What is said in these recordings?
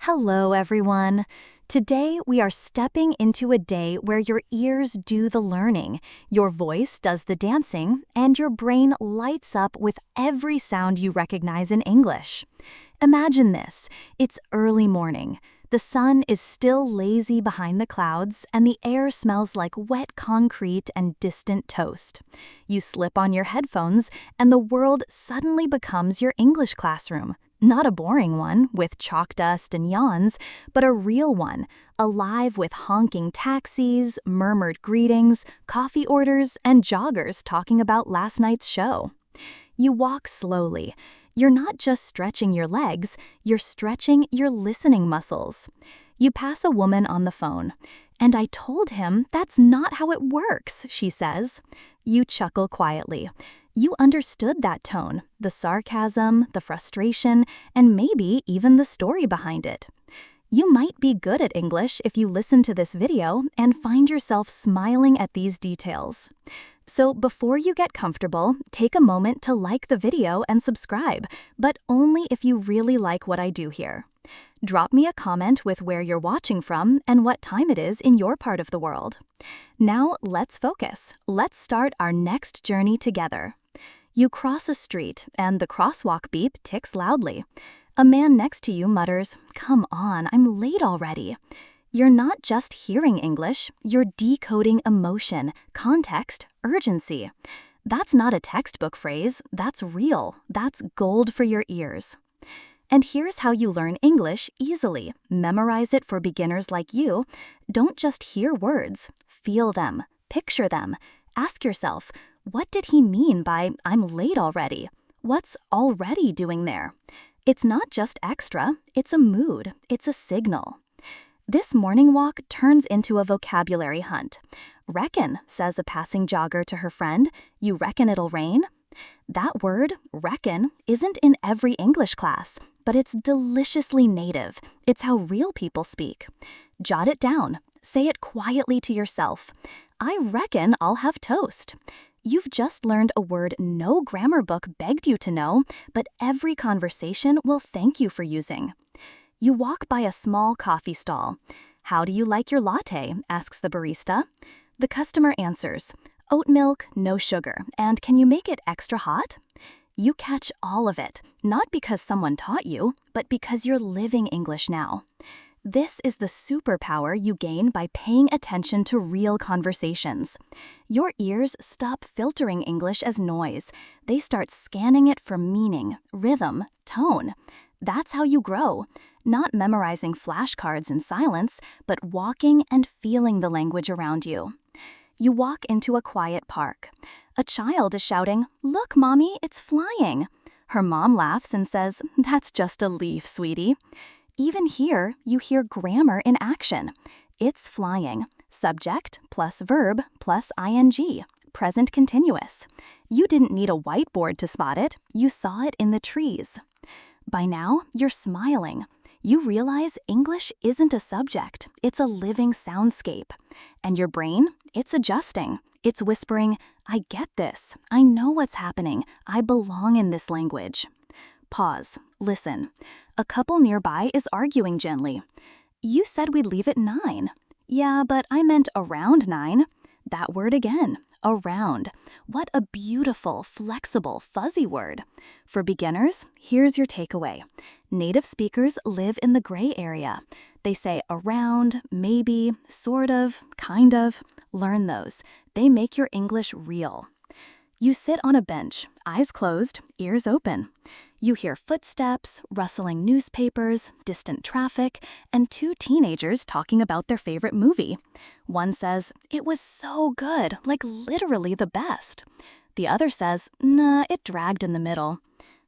Hello, everyone. Today, we are stepping into a day where your ears do the learning, your voice does the dancing, and your brain lights up with every sound you recognize in English. Imagine this. It's early morning. The sun is still lazy behind the clouds, and the air smells like wet concrete and distant toast. You slip on your headphones, and the world suddenly becomes your English classroom. Not a boring one, with chalk dust and yawns, but a real one, alive with honking taxis, murmured greetings, coffee orders, and joggers talking about last night's show. You walk slowly. You're not just stretching your legs, you're stretching your listening muscles. You pass a woman on the phone. "And I told him that's not how it works," she says. You chuckle quietly. You understood that tone, the sarcasm, the frustration, and maybe even the story behind it. You might be good at English if you listen to this video and find yourself smiling at these details. So before you get comfortable, take a moment to like the video and subscribe, but only if you really like what I do here. Drop me a comment with where you're watching from and what time it is in your part of the world. Now let's focus. Let's start our next journey together. You cross a street, and the crosswalk beep ticks loudly. A man next to you mutters, "Come on, I'm late already." You're not just hearing English, you're decoding emotion, context, urgency. That's not a textbook phrase, that's real, that's gold for your ears. And here's how you learn English easily. Memorize it for beginners like you. Don't just hear words, feel them, picture them. Ask yourself, what did he mean by "I'm late already"? What's already doing there? It's not just extra, it's a mood, it's a signal. This morning walk turns into a vocabulary hunt. "Reckon," says a passing jogger to her friend. "You reckon it'll rain?" That word, reckon, isn't in every English class, but it's deliciously native. It's how real people speak. Jot it down. Say it quietly to yourself. "I reckon I'll have toast." You've just learned a word no grammar book begged you to know, but every conversation will thank you for using. You walk by a small coffee stall. "How do you like your latte?" asks the barista. The customer answers, "Oat milk, no sugar, and can you make it extra hot?" You catch all of it, not because someone taught you, but because you're living English now. This is the superpower you gain by paying attention to real conversations. Your ears stop filtering English as noise. They start scanning it for meaning, rhythm, tone. That's how you grow, not memorizing flashcards in silence, but walking and feeling the language around you. You walk into a quiet park. A child is shouting, "Look, Mommy, it's flying." Her mom laughs and says, "That's just a leaf, sweetie." Even here, you hear grammar in action. It's flying. Subject plus verb plus ing. Present continuous. You didn't need a whiteboard to spot it. You saw it in the trees. By now, you're smiling. You realize English isn't a subject. It's a living soundscape. And your brain, it's adjusting. It's whispering, "I get this. I know what's happening. I belong in this language." Pause. Listen. A couple nearby is arguing gently. "You said we'd leave at 9. "Yeah, but I meant around 9. That word again. Around. What a beautiful, flexible, fuzzy word. For beginners, here's your takeaway. Native speakers live in the gray area. They say around, maybe, sort of, kind of. Learn those. They make your English real. You sit on a bench, eyes closed, ears open. You hear footsteps, rustling newspapers, distant traffic, and two teenagers talking about their favorite movie. One says, "It was so good, like literally the best." The other says, "Nah, it dragged in the middle."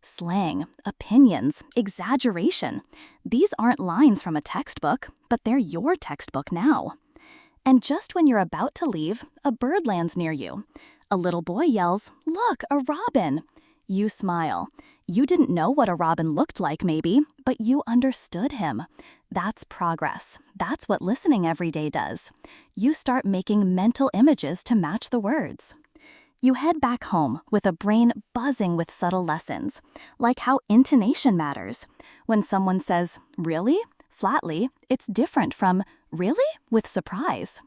Slang, opinions, exaggeration. These aren't lines from a textbook, but they're your textbook now. And just when you're about to leave, a bird lands near you. A little boy yells, "Look, a robin!" You smile. You didn't know what a robin looked like, maybe, but you understood him. That's progress. That's what listening every day does. You start making mental images to match the words. You head back home with a brain buzzing with subtle lessons, like how intonation matters. When someone says, "Really?" Flatly, it's different from "really?" with surprise.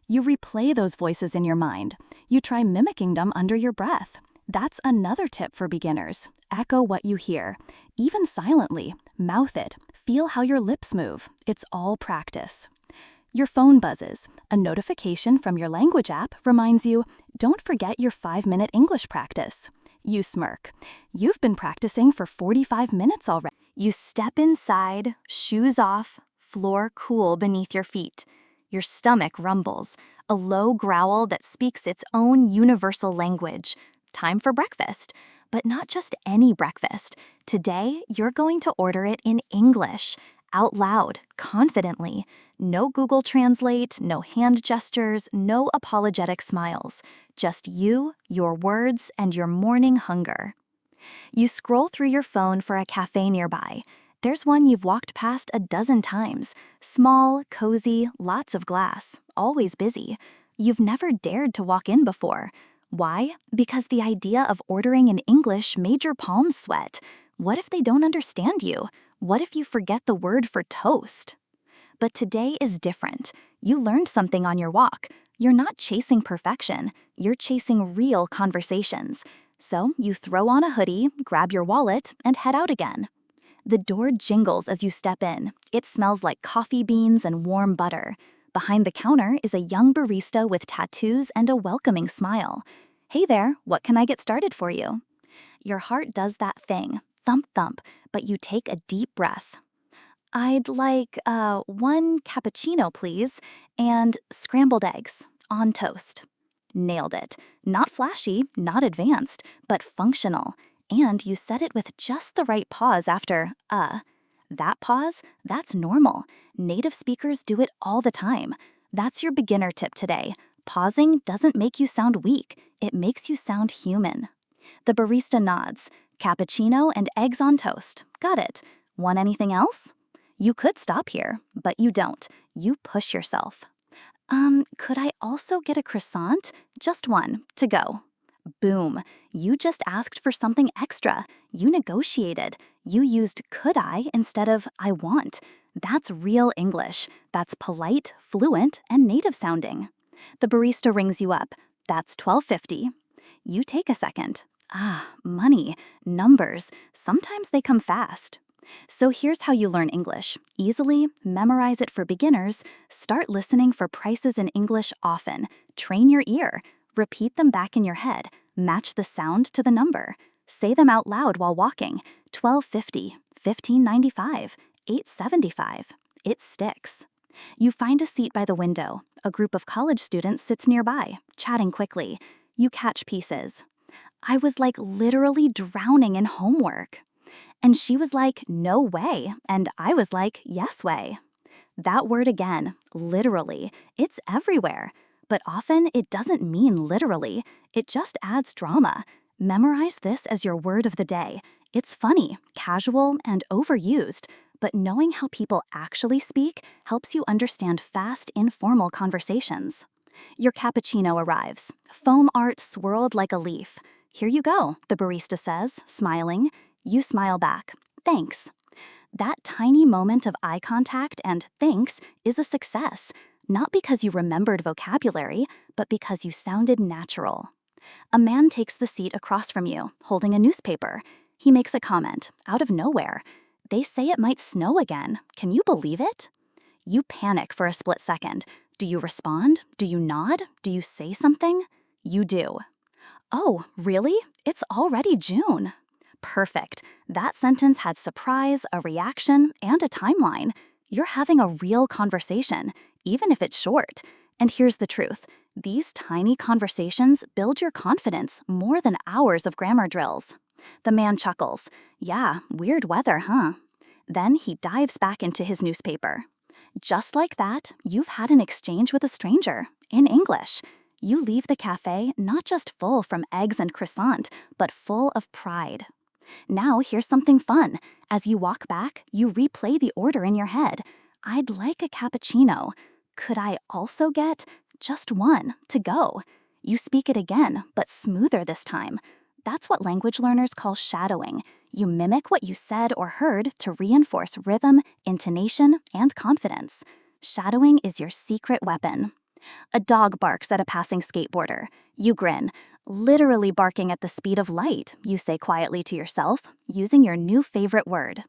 You replay those voices in your mind. You try mimicking them under your breath. That's another tip for beginners. Echo what you hear. Even silently, mouth it. Feel how your lips move. It's all practice. Your phone buzzes. A notification from your language app reminds you, don't forget your 5-minute English practice. You smirk. You've been practicing for 45 minutes already. You step inside, shoes off, floor cool beneath your feet. Your stomach rumbles, a low growl that speaks its own universal language. Time for breakfast. But not just any breakfast. Today, you're going to order it in English, out loud, confidently. No Google Translate, no hand gestures, no apologetic smiles. Just you, your words, and your morning hunger. You scroll through your phone for a cafe nearby. There's one you've walked past a dozen times. Small, cozy, lots of glass, always busy. You've never dared to walk in before. Why? Because the idea of ordering in English made your palms sweat. What if they don't understand you? What if you forget the word for toast? But today is different. You learned something on your walk. You're not chasing perfection. You're chasing real conversations. So you throw on a hoodie, grab your wallet, and head out again. The door jingles as you step in. It smells like coffee beans and warm butter. Behind the counter is a young barista with tattoos and a welcoming smile. Hey there, what can I get started for you? Your heart does that thing, thump thump, but you take a deep breath. I'd like one cappuccino, please, and scrambled eggs on toast. Nailed it. Not flashy, not advanced, but functional. And you said it with just the right pause after, That pause, that's normal. Native speakers do it all the time. That's your beginner tip today. Pausing doesn't make you sound weak. It makes you sound human. The barista nods. Cappuccino and eggs on toast. Got it. Want anything else? You could stop here, but you don't. You push yourself. Could I also get a croissant? Just one, to go. Boom. You just asked for something extra. You negotiated. You used could I instead of I want. That's real English. That's polite, fluent, and native sounding. The barista rings you up. That's $12.50. You take a second. Money, numbers. Sometimes they come fast. So here's how you learn English. Easily, memorize it for beginners, start listening for prices in English often, train your ear, repeat them back in your head, match the sound to the number, say them out loud while walking, $12.50, $15.95, $8.75. It sticks. You find a seat by the window. A group of college students sits nearby, chatting quickly. You catch pieces. I was like literally drowning in homework. And she was like, no way. And I was like, yes way. That word again, literally, it's everywhere. But often it doesn't mean literally. It just adds drama. Memorize this as your word of the day. It's funny, casual, and overused. But knowing how people actually speak helps you understand fast, informal conversations. Your cappuccino arrives. Foam art swirled like a leaf. Here you go, the barista says, smiling. You smile back. Thanks. That tiny moment of eye contact and thanks is a success, not because you remembered vocabulary, but because you sounded natural. A man takes the seat across from you, holding a newspaper. He makes a comment, out of nowhere. They say it might snow again. Can you believe it? You panic for a split second. Do you respond? Do you nod? Do you say something? You do. Oh, really? It's already June. Perfect. That sentence had surprise, a reaction, and a timeline. You're having a real conversation, even if it's short. And here's the truth. These tiny conversations build your confidence more than hours of grammar drills. The man chuckles. Yeah, weird weather, huh? Then he dives back into his newspaper. Just like that, you've had an exchange with a stranger, in English. You leave the cafe not just full from eggs and croissant, but full of pride. Now here's something fun. As you walk back, you replay the order in your head. I'd like a cappuccino. Could I also get just one to go? You speak it again, but smoother this time. That's what language learners call shadowing. You mimic what you said or heard to reinforce rhythm, intonation, and confidence. Shadowing is your secret weapon. A dog barks at a passing skateboarder. You grin. Literally barking at the speed of light, you say quietly to yourself, using your new favorite word.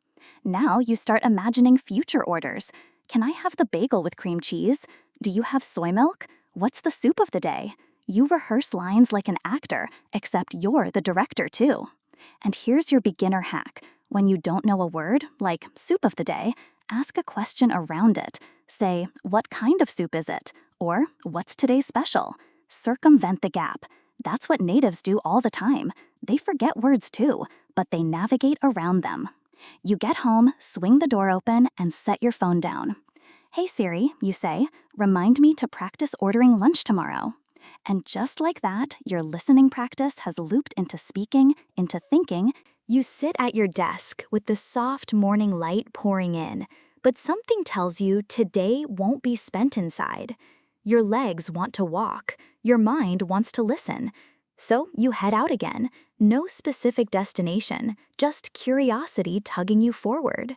Now you start imagining future orders. Can I have the bagel with cream cheese? Do you have soy milk? What's the soup of the day? You rehearse lines like an actor, except you're the director too. And here's your beginner hack. When you don't know a word, like soup of the day, ask a question around it. Say, what kind of soup is it? Or, what's today's special? Circumvent the gap. That's what natives do all the time. They forget words too, but they navigate around them. You get home, swing the door open, and set your phone down. Hey Siri, you say, remind me to practice ordering lunch tomorrow. And just like that, your listening practice has looped into speaking, into thinking. You sit at your desk with the soft morning light pouring in, but something tells you today won't be spent inside. Your legs want to walk, your mind wants to listen. So you head out again. No specific destination, just curiosity tugging you forward.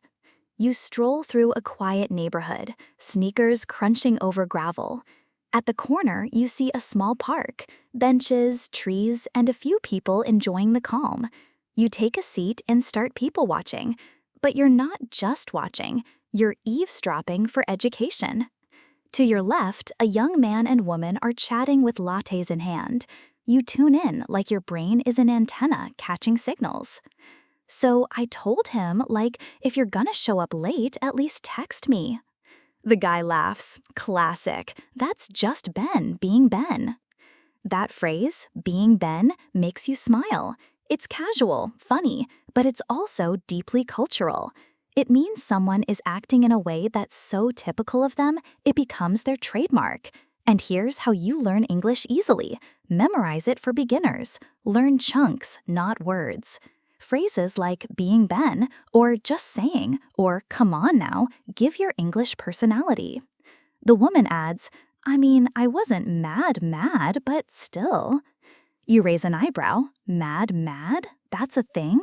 You stroll through a quiet neighborhood, sneakers crunching over gravel. At the corner, you see a small park, benches, trees, and a few people enjoying the calm. You take a seat and start people watching. But you're not just watching, you're eavesdropping for education. To your left, a young man and woman are chatting with lattes in hand. You tune in like your brain is an antenna catching signals. So I told him, if you're gonna show up late, at least text me. The guy laughs. Classic. That's just Ben being Ben. That phrase, being Ben, makes you smile. It's casual, funny, but it's also deeply cultural. It means someone is acting in a way that's so typical of them, it becomes their trademark. And here's how you learn English easily. Memorize it for beginners. Learn chunks, not words. Phrases like being Ben, or just saying, or come on now, give your English personality. The woman adds, I wasn't mad, but still. You raise an eyebrow. Mad? That's a thing?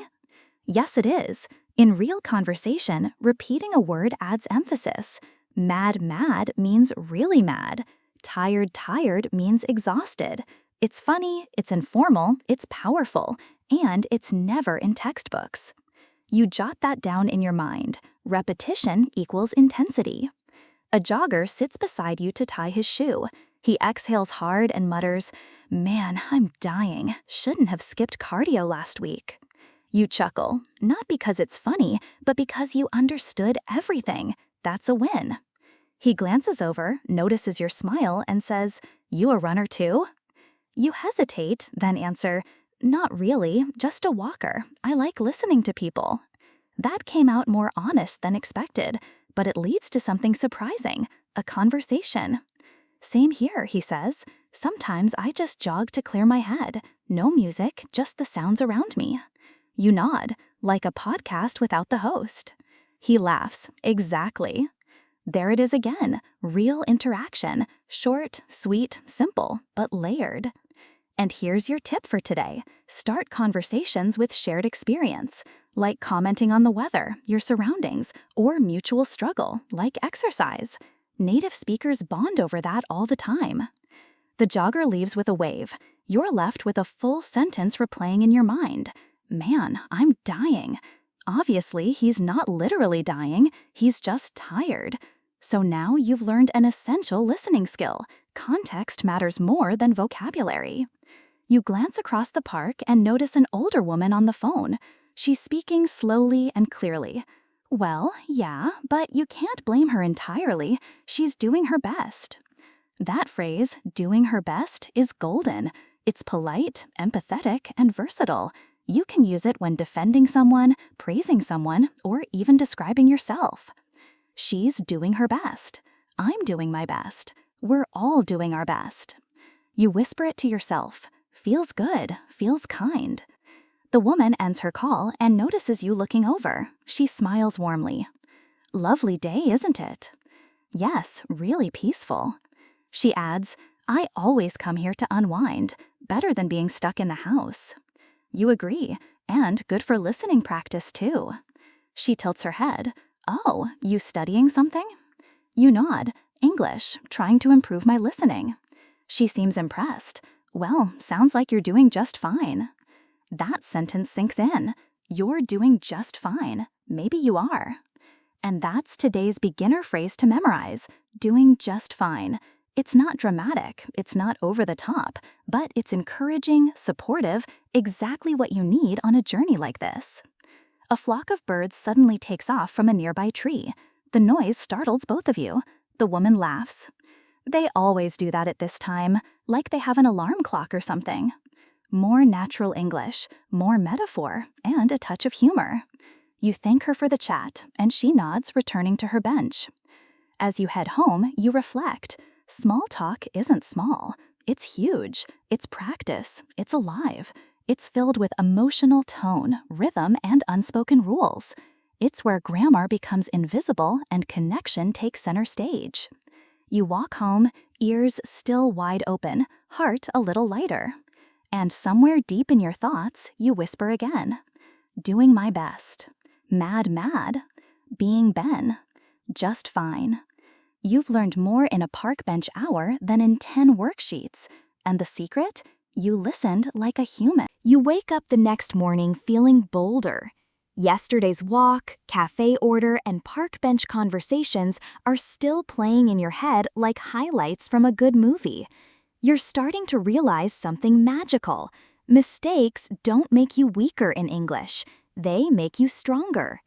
Yes, it is. In real conversation, repeating a word adds emphasis. Mad means really mad. Tired means exhausted. It's funny, it's informal, it's powerful, and it's never in textbooks. You jot that down in your mind. Repetition equals intensity. A jogger sits beside you to tie his shoe. He exhales hard and mutters, "Man, I'm dying. Shouldn't have skipped cardio last week." You chuckle, not because it's funny, but because you understood everything. That's a win. He glances over, notices your smile, and says, "You a runner too?" You hesitate, then answer, "Not really, just a walker. I like listening to people." That came out more honest than expected, but it leads to something surprising, a conversation. "Same here," he says. "Sometimes I just jog to clear my head. No music, just the sounds around me." You nod, like a podcast without the host. He laughs. Exactly. There it is again, real interaction, short, sweet, simple, but layered. And here's your tip for today. Start conversations with shared experience, like commenting on the weather, your surroundings, or mutual struggle, like exercise. Native speakers bond over that all the time. The jogger leaves with a wave. You're left with a full sentence replaying in your mind. "Man, I'm dying." Obviously, he's not literally dying, he's just tired. So now you've learned an essential listening skill. Context matters more than vocabulary. You glance across the park and notice an older woman on the phone. She's speaking slowly and clearly. "Well, yeah, but you can't blame her entirely. She's doing her best." That phrase, doing her best, is golden. It's polite, empathetic, and versatile. You can use it when defending someone, praising someone, or even describing yourself. She's doing her best. I'm doing my best. We're all doing our best. You whisper it to yourself. Feels good, feels kind. The woman ends her call and notices you looking over. She smiles warmly. "Lovely day, isn't it?" "Yes, really peaceful." She adds, "I always come here to unwind. Better than being stuck in the house." You agree, And good for listening practice, too. She tilts her head. Oh, you studying something? You nod. English, trying to improve my listening. She seems impressed. Well, sounds like you're doing just fine. That sentence sinks in. You're doing just fine. Maybe you are. And that's today's beginner phrase to memorize. Doing just fine. It's not dramatic, it's not over the top, but it's encouraging, supportive, exactly what you need on a journey like this. A flock of birds suddenly takes off from a nearby tree. The noise startles both of you. The woman laughs. They always do that at this time, like they have an alarm clock or something. More natural English, more metaphor, and a touch of humor. You thank her for the chat, and she nods, returning to her bench. As you head home, you reflect. Small talk isn't small. It's huge. It's practice. It's alive. It's filled with emotional tone, rhythm, and unspoken rules. It's where grammar becomes invisible and connection takes center stage. You walk home, ears still wide open, heart a little lighter. And somewhere deep in your thoughts, you whisper again. Doing my best. Mad, being Ben, just fine. You've learned more in a park bench hour than in 10 worksheets. And the secret? You listened like a human. You wake up the next morning feeling bolder. Yesterday's walk, cafe order, and park bench conversations are still playing in your head like highlights from a good movie. You're starting to realize something magical. Mistakes don't make you weaker in English. They make you stronger.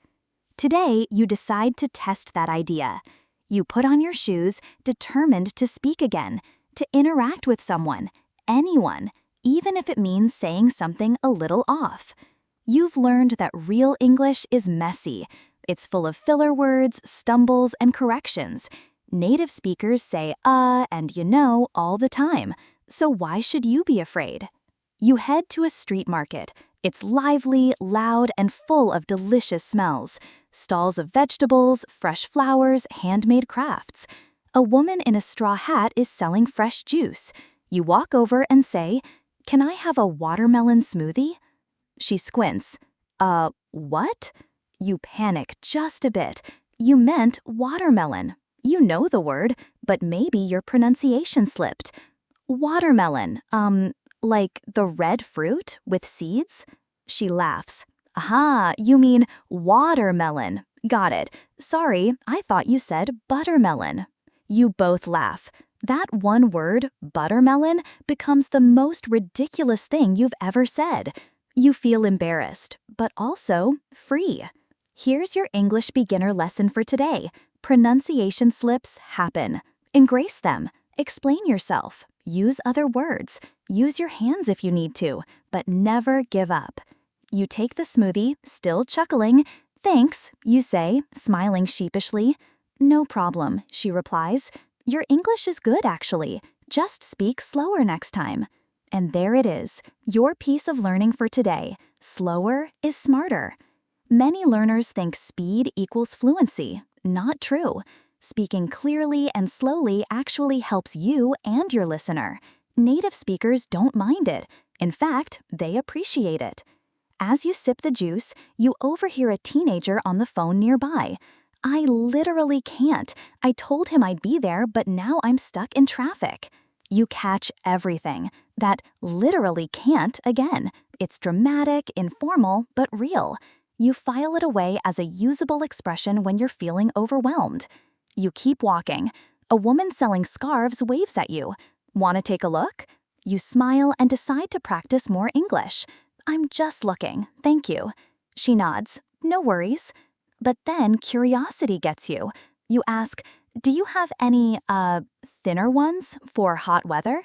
Today, you decide to test that idea. You put on your shoes, determined to speak again, to interact with someone, anyone, even if it means saying something a little off. You've learned that real English is messy. It's full of filler words, stumbles, and corrections. Native speakers say and you know all the time, so why should you be afraid? You head to a street market. It's lively, loud, and full of delicious smells. Stalls of vegetables, fresh flowers, handmade crafts. A woman in a straw hat is selling fresh juice. You walk over and say, "Can I have a watermelon smoothie?" She squints. What? You panic just a bit. You meant watermelon. You know the word, but maybe your pronunciation slipped. Watermelon, like the red fruit with seeds? She laughs. Aha, you mean watermelon. Got it. Sorry, I thought you said buttermelon. You both laugh. That one word, buttermelon, becomes the most ridiculous thing you've ever said. You feel embarrassed, but also free. Here's your English beginner lesson for today. Pronunciation slips happen. Embrace them. Explain yourself. Use other words. Use your hands if you need to, but never give up. You take the smoothie, still chuckling. Thanks, you say, smiling sheepishly. No problem, she replies. Your English is good, actually. Just speak slower next time. And there it is, your piece of learning for today. Slower is smarter. Many learners think speed equals fluency. Not true. Speaking clearly and slowly actually helps you and your listener. Native speakers don't mind it. In fact, they appreciate it. As you sip the juice, you overhear a teenager on the phone nearby. I literally can't. I told him I'd be there, but now I'm stuck in traffic. You catch everything. That literally can't again. It's dramatic, informal, but real. You file it away as a usable expression when you're feeling overwhelmed. You keep walking. A woman selling scarves waves at you. Want to take a look? You smile and decide to practice more English. I'm just looking, thank you. She nods. No worries. But then curiosity gets you. You ask, do you have any, thinner ones for hot weather?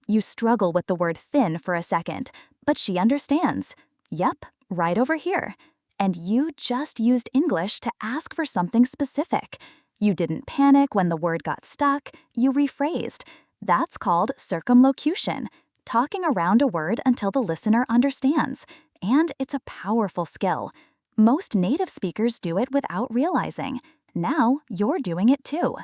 You struggle with the word thin for a second, but she understands. Yep, right over here. And you just used English to ask for something specific. You didn't panic when the word got stuck, you rephrased. That's called circumlocution, talking around a word until the listener understands. And it's a powerful skill. Most native speakers do it without realizing. Now you're doing it too.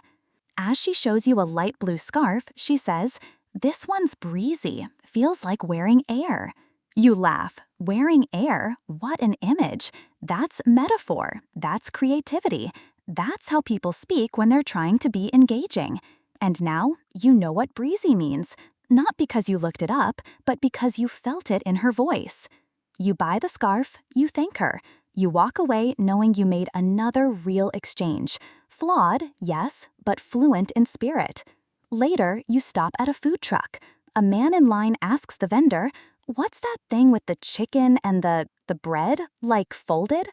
As she shows you a light blue scarf, she says, "This one's breezy, feels like wearing air." You laugh. Wearing air? What an image. That's metaphor. That's creativity. That's how people speak when they're trying to be engaging. And now you know what breezy means, not because you looked it up, but because you felt it in her voice. You buy the scarf, you thank her. You walk away knowing you made another real exchange. Flawed, yes, but fluent in spirit. Later, you stop at a food truck. A man in line asks the vendor, "What's that thing with the chicken and the bread, like folded?"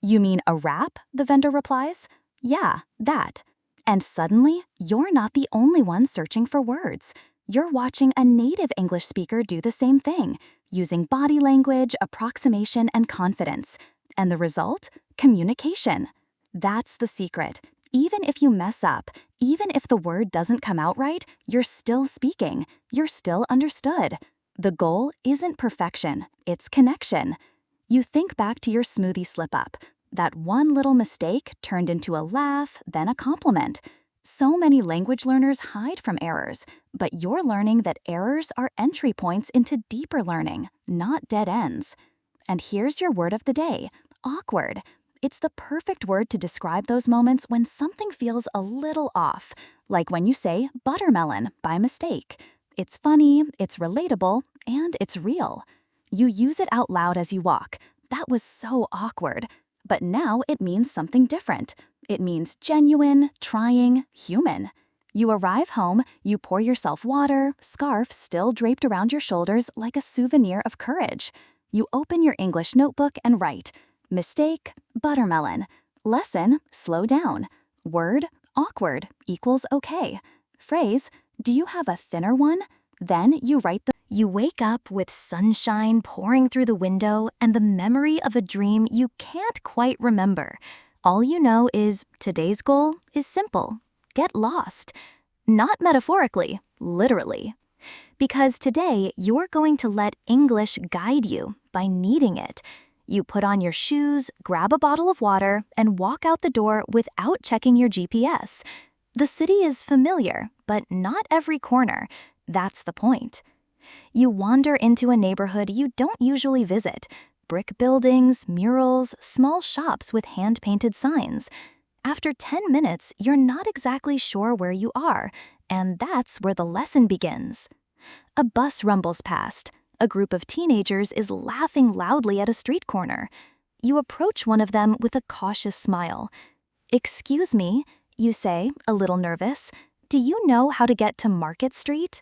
"You mean a wrap?" the vendor replies. "Yeah, that." And suddenly, you're not the only one searching for words. You're watching a native English speaker do the same thing, using body language, approximation, and confidence. And the result? Communication. That's the secret. Even if you mess up, even if the word doesn't come out right, you're still speaking. You're still understood. The goal isn't perfection, it's connection. You think back to your smoothie slip-up. That one little mistake turned into a laugh, then a compliment. So many language learners hide from errors, but you're learning that errors are entry points into deeper learning, not dead ends. And here's your word of the day: awkward. It's the perfect word to describe those moments when something feels a little off, like when you say buttermelon by mistake. It's funny, it's relatable, and it's real. You use it out loud as you walk. That was so awkward. But now it means something different. It means genuine, trying, human. You arrive home, you pour yourself water, scarf still draped around your shoulders like a souvenir of courage. You open your English notebook and write, mistake, buttermelon. Lesson, slow down. Word, awkward, equals okay. Phrase, do you have a thinner one? Then you write the. You wake up with sunshine pouring through the window and the memory of a dream you can't quite remember. All you know is today's goal is simple. Get lost. Not metaphorically, literally. Because today you're going to let English guide you by needing it. You put on your shoes, grab a bottle of water, and walk out the door without checking your GPS. The city is familiar, but not every corner. That's the point. You wander into a neighborhood you don't usually visit. Brick buildings, murals, small shops with hand-painted signs. After 10 minutes, you're not exactly sure where you are, and that's where the lesson begins. A bus rumbles past. A group of teenagers is laughing loudly at a street corner. You approach one of them with a cautious smile. "Excuse me," you say, a little nervous. "Do you know how to get to Market Street?"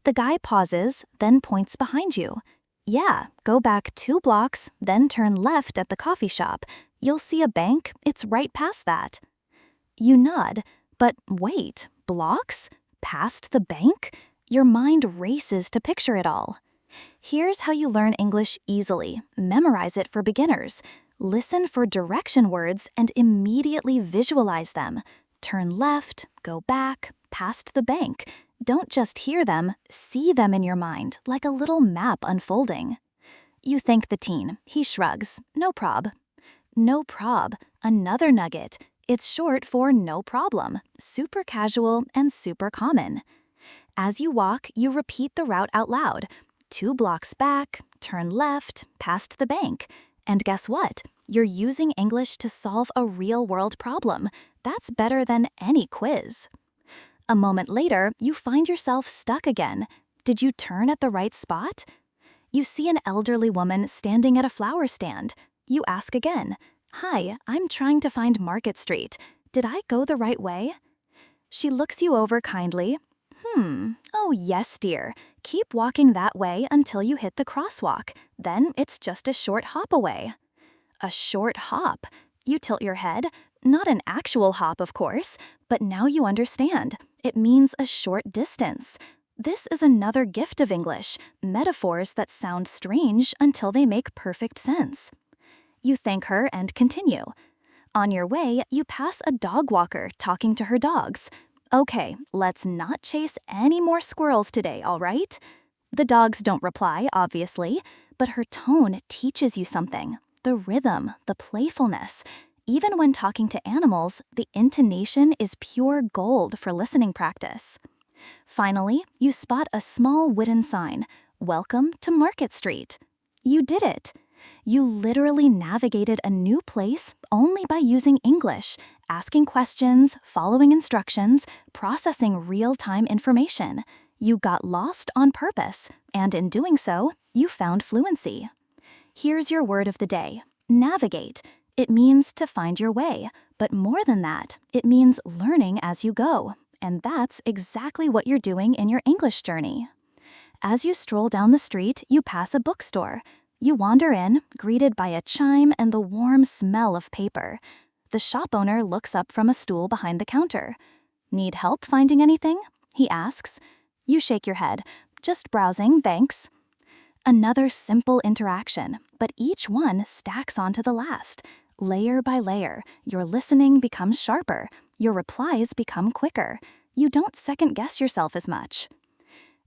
The guy pauses, then points behind you. "Yeah, go back 2 blocks, then turn left at the coffee shop. You'll see a bank, it's right past that." You nod, but wait, blocks? Past the bank? Your mind races to picture it all. Here's how you learn English easily. Memorize it for beginners. Listen for direction words and immediately visualize them. Turn left, go back, past the bank. Don't just hear them, see them in your mind, like a little map unfolding. You thank the teen. He shrugs. No prob. No prob. Another nugget. It's short for no problem. Super casual and super common. As you walk, you repeat the route out loud. 2 blocks back, turn left, past the bank. And guess what? You're using English to solve a real-world problem. That's better than any quiz. A moment later, you find yourself stuck again. Did you turn at the right spot? You see an elderly woman standing at a flower stand. You ask again, "Hi, I'm trying to find Market Street. Did I go the right way?" She looks you over kindly. Oh yes, dear. Keep walking that way until you hit the crosswalk. Then it's just a short hop away." A short hop. You tilt your head. Not an actual hop, of course, but now you understand. It means a short distance. This is another gift of English, metaphors that sound strange until they make perfect sense. You thank her and continue. On your way, you pass a dog walker talking to her dogs. "Okay, let's not chase any more squirrels today, all right?" The dogs don't reply, obviously, but her tone teaches you something. The rhythm, the playfulness. Even when talking to animals, the intonation is pure gold for listening practice. Finally, you spot a small wooden sign. Welcome to Market Street. You did it. You literally navigated a new place only by using English, asking questions, following instructions, processing real-time information. You got lost on purpose, and in doing so, you found fluency. Here's your word of the day: navigate. It means to find your way, but more than that, it means learning as you go. And that's exactly what you're doing in your English journey. As you stroll down the street, you pass a bookstore. You wander in, greeted by a chime and the warm smell of paper. The shop owner looks up from a stool behind the counter. "Need help finding anything?" he asks. You shake your head. "Just browsing, thanks." Another simple interaction, but each one stacks onto the last. Layer by layer, your listening becomes sharper. Your replies become quicker. You don't second-guess yourself as much.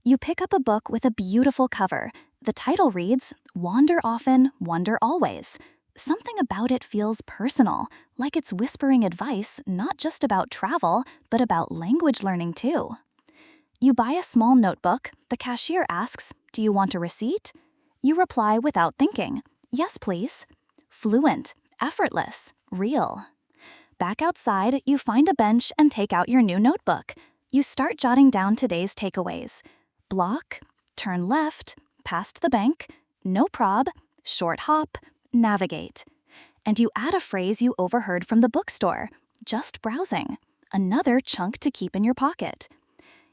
You pick up a book with a beautiful cover. The title reads, "Wander Often, Wonder Always." Something about it feels personal, like it's whispering advice not just about travel, but about language learning too. You buy a small notebook. The cashier asks, "Do you want a receipt?" You reply without thinking, "Yes, please." Fluent, effortless, real. Back outside, you find a bench and take out your new notebook. You start jotting down today's takeaways. Block, turn left, past the bank, no prob, short hop, navigate. And you add a phrase you overheard from the bookstore: "Just browsing." Another chunk to keep in your pocket.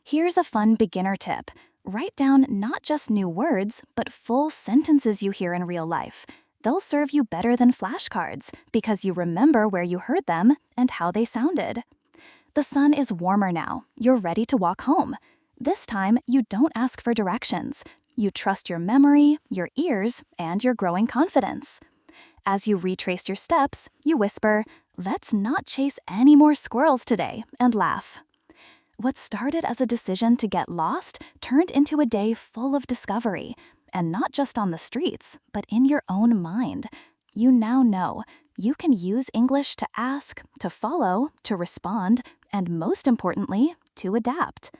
Here's a fun beginner tip. Write down not just new words, but full sentences you hear in real life. They'll serve you better than flashcards because you remember where you heard them and how they sounded. The sun is warmer now. You're ready to walk home. This time, you don't ask for directions. You trust your memory, your ears, and your growing confidence. As you retrace your steps, you whisper, "Let's not chase any more squirrels today," and laugh. What started as a decision to get lost turned into a day full of discovery. And not just on the streets, but in your own mind. You now know you can use English to ask, to follow, to respond, and most importantly, to adapt.